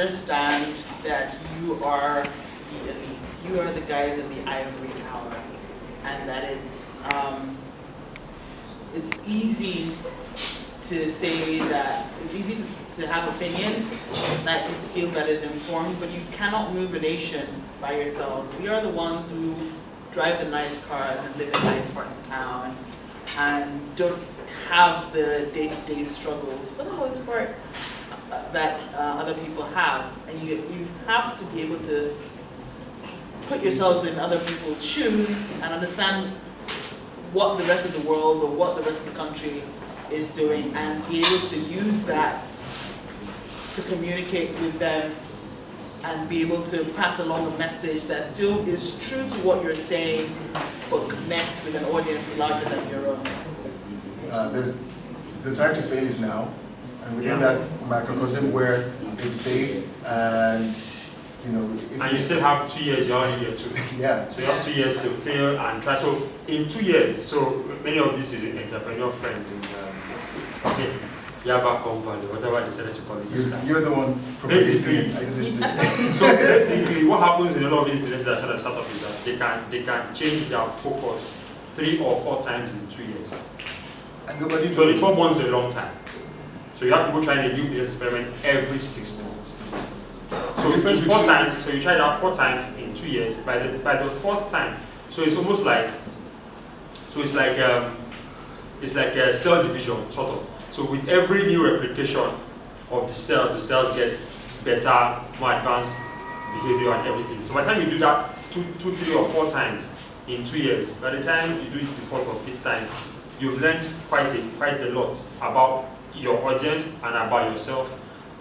understand that you are the elite. You are the guys in the ivory tower, and that it's easy to say that it's easy to have opinion that you feel that is informed, but you cannot move a nation by yourselves. We are the ones who drive the nice cars and live in nice parts of town and don't have the day-to-day struggles, for the most part, that other people have. And you have to be able to put yourselves in other people's shoes and understand what the rest of the world or what the rest of the country is doing, and be able to use that to communicate with them and be able to pass along a message that still is true to what you're saying, but connects with an audience larger than your own. The time to fail is now, and within that microcosm where it's safe and and you still have 2 years, you're only year 2. Yeah. So you have 2 years to fail and try. So in 2 years, so many of this is entrepreneur friends in Yabacom Valley, whatever I decided to call it this time. You're the one basically. I didn't say. So basically, what happens in a lot of these businesses that try to start up is that they can change their focus 3 or 4 times in 2 years. And nobody 24 months is a long time. So you have people trying a new business experiment every 6 months. So it's 4 times. So you try it out 4 times in 2 years. By the 4th time, so it's almost like, it's like a cell division sort of. So with every new replication of the cells get better, more advanced behavior and everything. So by the time you do that 2, 3, or 4 times in 2 years, by the time you do it the 4th or 5th time, you've learned quite a lot about your audience and about yourself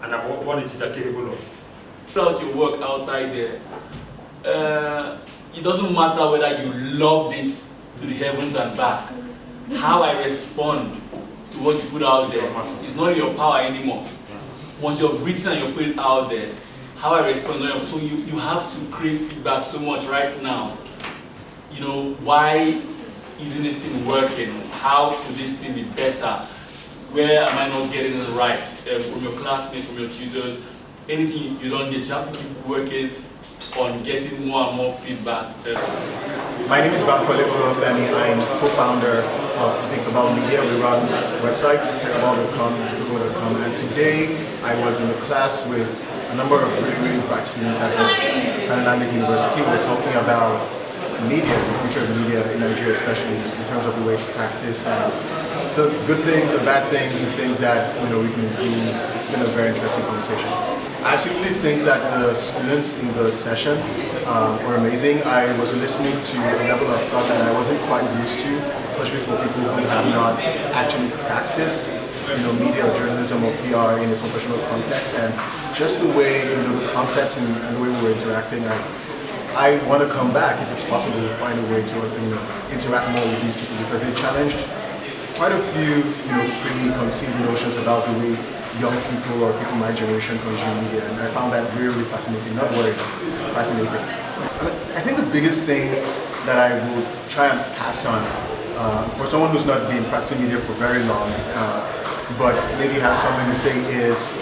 and about what it is they're capable of. Out your work outside there, it doesn't matter whether you loved it to the heavens and back. How I respond to what you put out there is not your power anymore. Once you've written and you put it out there, how I respond, so you have to crave feedback so much right now. Why isn't this thing working? How could this thing be better? Where am I not getting it right? From your classmates, from your tutors, anything you don't get, you have to keep working on getting more and more feedback. My name is Bankole Olufemi. I'm co-founder of Think About Media. We run websites, techable.com and schoolgo.com. And today I was in the class with a number of really bright students at Panoramic University. We're talking about media, the future of media in Nigeria, especially in terms of the way it's practiced, and the good things, the bad things, the things that we can improve. It's been a very interesting conversation. I absolutely think that the students in the session were amazing. I was listening to a level of thought that I wasn't quite used to, especially for people who have not actually practiced media or journalism or PR in a professional context, and just the way the concepts and the way we were interacting. I want to come back if it's possible to find a way to interact more with these people, because they challenged quite a few preconceived notions about the way young people or people my generation consume media, and I found that really, really fascinating. Not worried, fascinating. I think the biggest thing that I would try and pass on for someone who's not been practicing media for very long, but maybe has something to say, is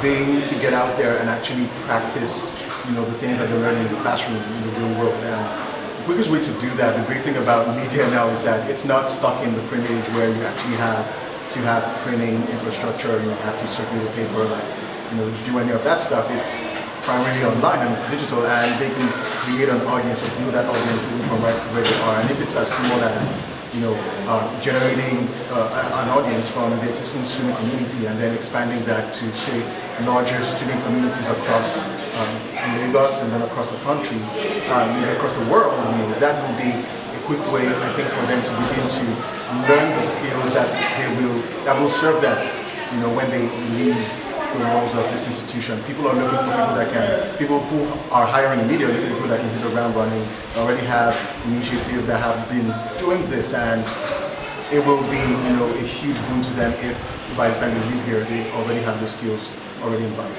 they need to get out there and actually practice the things that they're learning in the classroom in the real world. And the quickest way to do that, the great thing about media now is that it's not stuck in the print age where you actually have to have printing infrastructure, you have to circulate the paper, do any of that stuff. It's primarily online and it's digital, and they can create an audience or build that audience even from right where they are. And if it's as small as generating an audience from the existing student community and then expanding that to, say, larger student communities across Lagos and then across the country, maybe across the world, that will be a quick way, I think, for them to begin to learn the skills that will serve them, when they leave the walls of this institution. People are looking for people who are hiring media, looking for people that can hit the ground running, already have initiatives that have been doing this, and it will be, a huge boon to them if by the time they leave here, they already have the skills already imbibed.